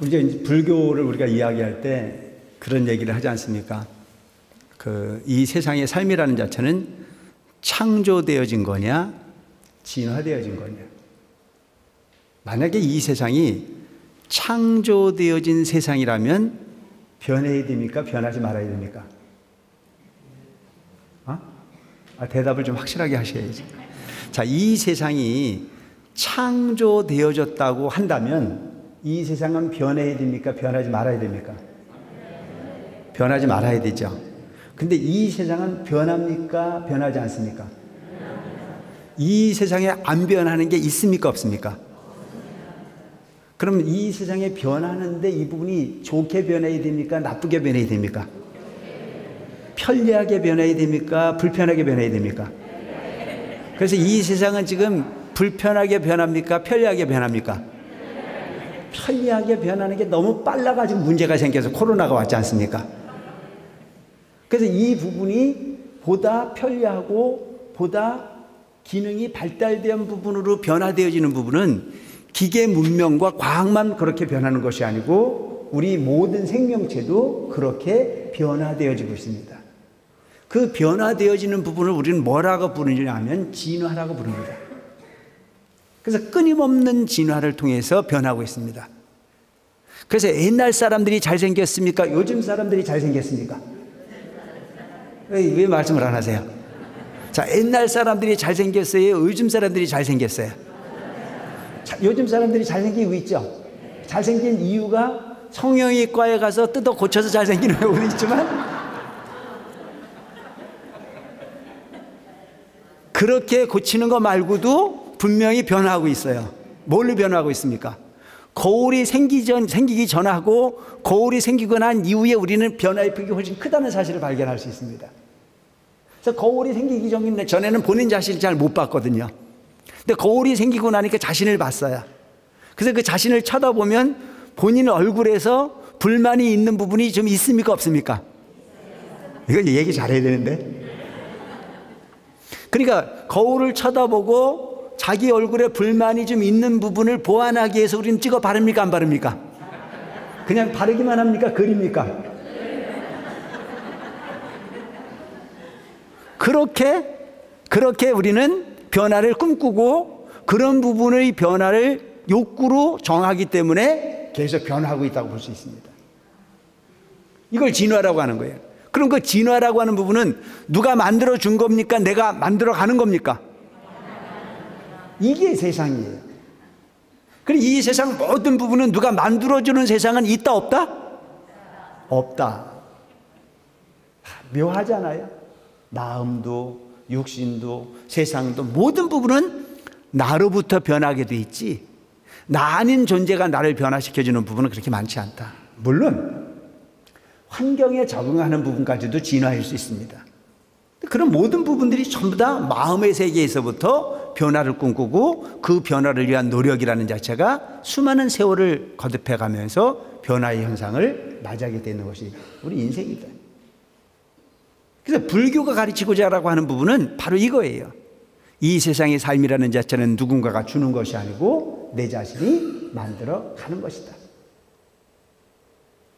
이제 불교를 우리가 이야기할 때 그런 얘기를 하지 않습니까? 이 세상의 삶이라는 자체는 창조되어진 거냐, 진화되어진 거냐. 만약에 이 세상이 창조되어진 세상이라면 변해야 됩니까? 변하지 말아야 됩니까? 대답을 좀 확실하게 하셔야지. 자, 이 세상이 창조되어졌다고 한다면 이 세상은 변해야 됩니까? 변하지 말아야 됩니까? 변하지 말아야 되죠. 근데 이 세상은 변합니까? 변하지 않습니까? 이 세상에 안 변하는 게 있습니까? 없습니까? 그럼 이 세상에 변하는데 이 부분이 좋게 변해야 됩니까? 나쁘게 변해야 됩니까? 편리하게 변해야 됩니까? 불편하게 변해야 됩니까? 그래서 이 세상은 지금 불편하게 변합니까? 편리하게 변합니까? 편리하게 변하는 게 너무 빨라가지고 문제가 생겨서 코로나가 왔지 않습니까? 그래서 이 부분이 보다 편리하고 보다 기능이 발달된 부분으로 변화되어지는 부분은 기계 문명과 과학만 그렇게 변하는 것이 아니고 우리 모든 생명체도 그렇게 변화되어지고 있습니다. 그 변화되어지는 부분을 우리는 뭐라고 부르느냐 하면 진화라고 부릅니다. 그래서 끊임없는 진화를 통해서 변하고 있습니다. 그래서 옛날 사람들이 잘생겼습니까? 요즘 사람들이 잘생겼습니까? 왜 말씀을 안 하세요? 자, 옛날 사람들이 잘생겼어요? 요즘 사람들이 잘생겼어요? 자, 요즘 사람들이 잘생기고 있죠? 잘생긴 이유가 성형외과에 가서 뜯어 고쳐서 잘생기는 경우도 있지만 그렇게 고치는 거 말고도 분명히 변화하고 있어요. 뭘로 변화하고 있습니까? 거울이 생기기 전하고 거울이 생기고 난 이후에 우리는 변화의 폭이 훨씬 크다는 사실을 발견할 수 있습니다. 그래서 거울이 생기기 전에는 본인 자신을 잘 못 봤거든요. 근데 거울이 생기고 나니까 자신을 봤어요. 그래서 그 자신을 쳐다보면 본인 얼굴에서 불만이 있는 부분이 좀 있습니까? 없습니까? 이걸 얘기 잘해야 되는데. 그러니까 거울을 쳐다보고 자기 얼굴에 불만이 좀 있는 부분을 보완하기 위해서 우리는 찍어 바릅니까? 안 바릅니까? 그냥 바르기만 합니까? 그립니까? 그렇게 우리는 변화를 꿈꾸고 그런 부분의 변화를 욕구로 정하기 때문에 계속 변화하고 있다고 볼 수 있습니다. 이걸 진화라고 하는 거예요. 그럼 그 진화라고 하는 부분은 누가 만들어 준 겁니까? 내가 만들어 가는 겁니까? 이게 세상이에요. 그리고 이 세상 모든 부분은 누가 만들어주는 세상은 있다 없다? 없다. 묘하잖아요. 마음도 육신도 세상도 모든 부분은 나로부터 변하게 돼 있지 나 아닌 존재가 나를 변화시켜주는 부분은 그렇게 많지 않다. 물론 환경에 적응하는 부분까지도 진화할 수 있습니다. 그런 모든 부분들이 전부 다 마음의 세계에서부터 변화를 꿈꾸고 그 변화를 위한 노력이라는 자체가 수많은 세월을 거듭해 가면서 변화의 현상을 맞이하게 되는 것이 우리 인생이다. 그래서 불교가 가르치고자 하는 부분은 바로 이거예요. 이 세상의 삶이라는 자체는 누군가가 주는 것이 아니고 내 자신이 만들어 가는 것이다.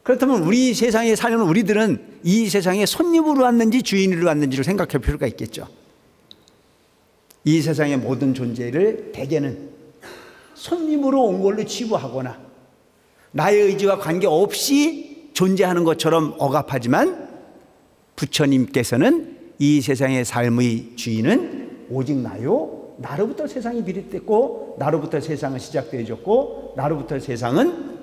그렇다면 우리 세상에 사는 우리들은 이 세상에 손님으로 왔는지 주인으로 왔는지를 생각할 필요가 있겠죠. 이 세상의 모든 존재를 대개는 손님으로 온 걸로 치부하거나 나의 의지와 관계없이 존재하는 것처럼 억압하지만 부처님께서는 이 세상의 삶의 주인은 오직 나요. 나로부터 세상이 비롯됐고 나로부터 세상은 시작되어졌고 나로부터 세상은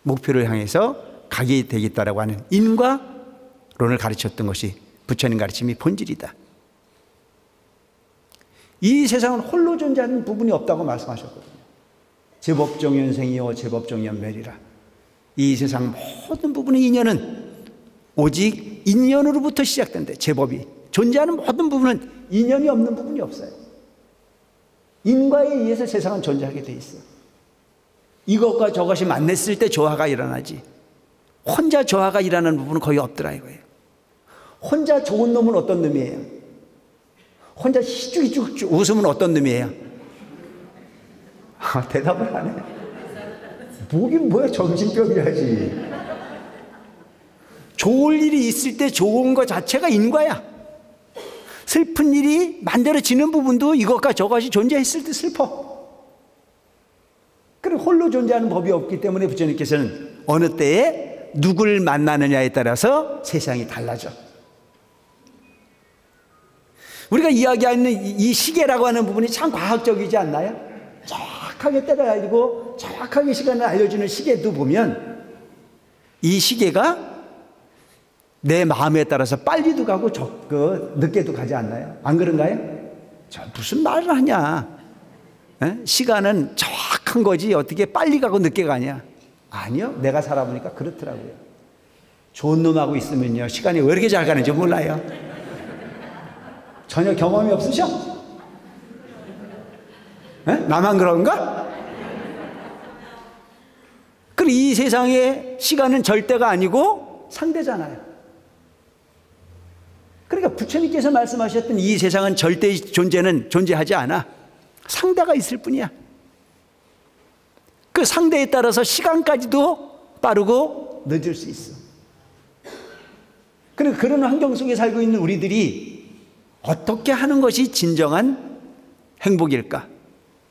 목표를 향해서 가게 되겠다라고 하는 인과론을 가르쳤던 것이 부처님 가르침의 본질이다. 이 세상은 홀로 존재하는 부분이 없다고 말씀하셨거든요. 제법종연생이요 제법종연멸이라. 이 세상 모든 부분의 인연은 오직 인연으로부터 시작된다. 제법이 존재하는 모든 부분은 인연이 없는 부분이 없어요. 인과에 의해서 세상은 존재하게 돼 있어. 이것과 저것이 만났을 때 조화가 일어나지 혼자 조화가 일어나는 부분은 거의 없더라 이거예요. 혼자 좋은 놈은 어떤 놈이에요? 혼자 희죽희죽 웃으면 어떤 놈이에요? 대답을 안 해. 보긴 뭐야, 정신병이야지. 좋을 일이 있을 때 좋은 것 자체가 인과야. 슬픈 일이 만들어지는 부분도 이것과 저것이 존재했을 때 슬퍼. 그리고 홀로 존재하는 법이 없기 때문에 부처님께서는 어느 때에 누굴 만나느냐에 따라서 세상이 달라져. 우리가 이야기하는 이 시계라고 하는 부분이 참 과학적이지 않나요? 정확하게 때를 알고 정확하게 시간을 알려주는 시계도 보면 이 시계가 내 마음에 따라서 빨리도 가고 늦게도 가지 않나요? 안 그런가요? 무슨 말을 하냐? 에? 시간은 정확한 거지 어떻게 빨리 가고 늦게 가냐? 아니요, 내가 살아보니까 그렇더라고요. 좋은 놈하고 있으면요 시간이 왜 이렇게 잘 가는지 몰라요. 전혀 경험이 없으셔? 에? 나만 그런가? 그리고 이 세상의 시간은 절대가 아니고 상대잖아요. 그러니까 부처님께서 말씀하셨던 이 세상은 절대의 존재는 존재하지 않아. 상대가 있을 뿐이야. 그 상대에 따라서 시간까지도 빠르고 늦을 수 있어. 그리고 그런 환경 속에 살고 있는 우리들이 어떻게 하는 것이 진정한 행복일까?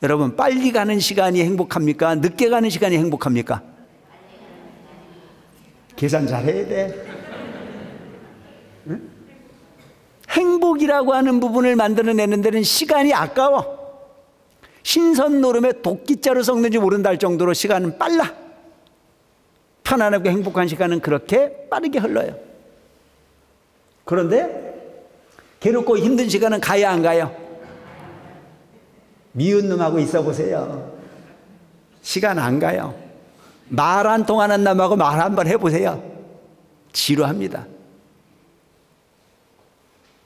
여러분, 빨리 가는 시간이 행복합니까? 늦게 가는 시간이 행복합니까? 계산 잘 해야 돼. 응? 행복이라고 하는 부분을 만들어내는 데는 시간이 아까워. 신선 노름에 도끼자루 섞는지 모른다 할 정도로 시간은 빨라. 편안하고 행복한 시간은 그렇게 빠르게 흘러요. 그런데 괴롭고 힘든 시간은 가야 안 가요? 미운 놈하고 있어 보세요. 시간 안 가요. 말 안 통하는 놈하고 말 한번 해보세요. 지루합니다.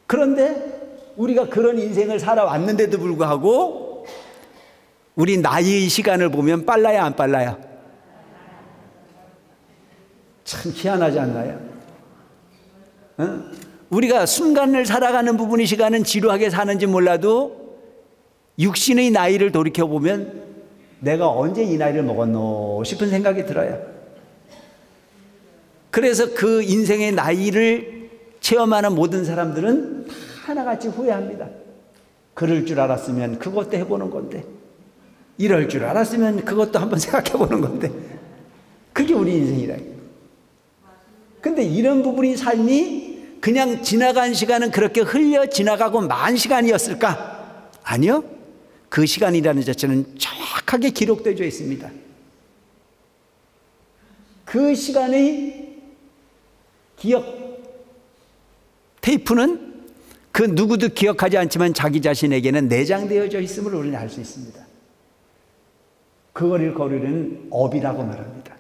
그런데 우리가 그런 인생을 살아왔는데도 불구하고 우리 나이의 시간을 보면 빨라야 안 빨라요? 참 희한하지 않나요? 우리가 순간을 살아가는 부분의 시간은 지루하게 사는지 몰라도 육신의 나이를 돌이켜보면 내가 언제 이 나이를 먹었노 싶은 생각이 들어요. 그래서 그 인생의 나이를 체험하는 모든 사람들은 다 하나같이 후회합니다. 그럴 줄 알았으면 그것도 해보는 건데, 이럴 줄 알았으면 그것도 한번 생각해보는 건데, 그게 우리 인생이라. 근데 이런 부분이 삶이 그냥 지나간 시간은 그렇게 흘려 지나가고 만 시간이었을까? 아니요. 그 시간이라는 자체는 정확하게 기록되어 있습니다. 그 시간의 기억 테이프는 그 누구도 기억하지 않지만 자기 자신에게는 내장되어져 있음을 우리는 알 수 있습니다. 그거를 거르는 업이라고 말합니다.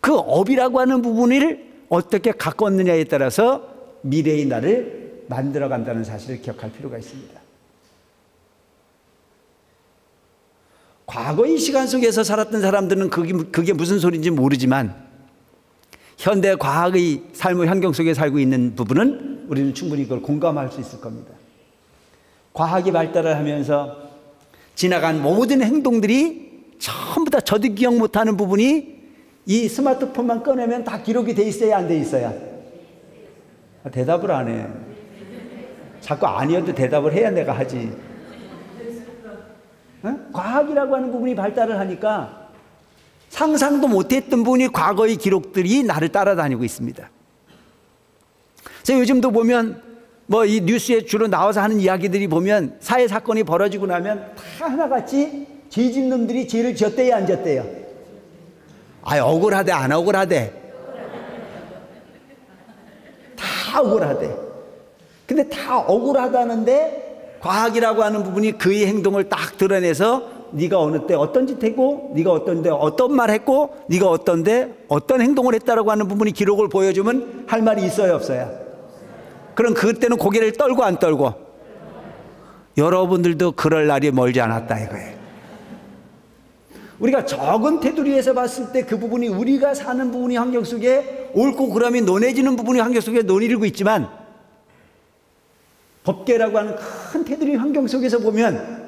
그 업이라고 하는 부분을 어떻게 가꿨느냐에 따라서 미래의 나를 만들어간다는 사실을 기억할 필요가 있습니다. 과거의 시간 속에서 살았던 사람들은 그게 무슨 소리인지 모르지만 현대 과학의 삶의 환경 속에 살고 있는 부분은 우리는 충분히 그걸 공감할 수 있을 겁니다. 과학이 발달을 하면서 지나간 모든 행동들이 전부 다 저도 기억 못하는 부분이 이 스마트폰만 꺼내면 다 기록이 돼 있어야 안 돼 있어야? 대답을 안 해. 자꾸 아니어도 대답을 해야 내가 하지. 과학이라고 하는 부분이 발달을 하니까 상상도 못했던 분이 과거의 기록들이 나를 따라다니고 있습니다. 그래서 요즘도 보면 뭐 이 뉴스에 주로 나와서 하는 이야기들이 보면 사회 사건이 벌어지고 나면 다 하나같이 죄진 놈들이 죄를 지었대요, 안 지었대요? 억울하대, 안 억울하대? 다 억울하대. 근데 다 억울하다는데 과학이라고 하는 부분이 그의 행동을 딱 드러내서 네가 어느 때 어떤 짓 했고, 네가 어떤 데 어떤 말 했고, 네가 어떤 데 어떤 행동을 했다라고 하는 부분이 기록을 보여주면 할 말이 있어요, 없어요? 그럼 그때는 고개를 떨고 안 떨고? 여러분들도 그럴 날이 멀지 않았다 이거예요. 우리가 적은 테두리에서 봤을 때 그 부분이 우리가 사는 부분이 환경 속에 옳고 그름이 논해지는 부분이 환경 속에 논의되고 있지만 법계라고 하는 큰 테두리 환경 속에서 보면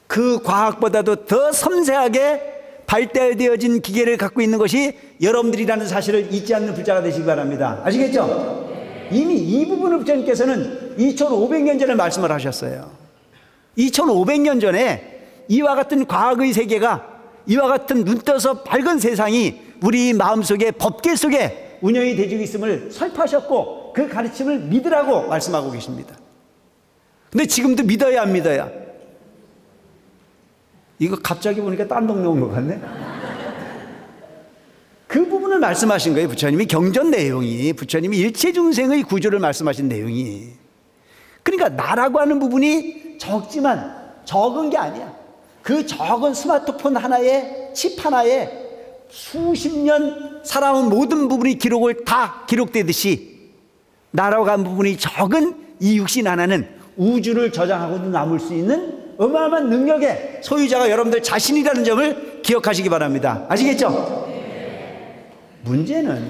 그 과학보다도 더 섬세하게 발달되어진 기계를 갖고 있는 것이 여러분들이라는 사실을 잊지 않는 불자가 되시기 바랍니다. 아시겠죠? 이미 이 부분을 부처님께서는 2500년 전에 말씀을 하셨어요. 2500년 전에 이와 같은 과학의 세계가, 이와 같은 눈 떠서 밝은 세상이 우리 마음속에 법계 속에 운영이 되고 있음을 설파하셨고 그 가르침을 믿으라고 말씀하고 계십니다. 근데 지금도 믿어야 안 믿어야? 이거 갑자기 보니까 딴 동네 온 것 같네. 그 부분을 말씀하신 거예요. 부처님이 경전 내용이, 부처님이 일체중생의 구조를 말씀하신 내용이. 그러니까 나라고 하는 부분이 적지만 적은 게 아니야. 그 적은 스마트폰 하나에, 칩 하나에 수십 년 살아온 모든 부분이 기록을 다 기록되듯이 나라고 하는 부분이 적은 이 육신 하나는 우주를 저장하고도 남을 수 있는 어마어마한 능력의 소유자가 여러분들 자신이라는 점을 기억하시기 바랍니다. 아시겠죠? 문제는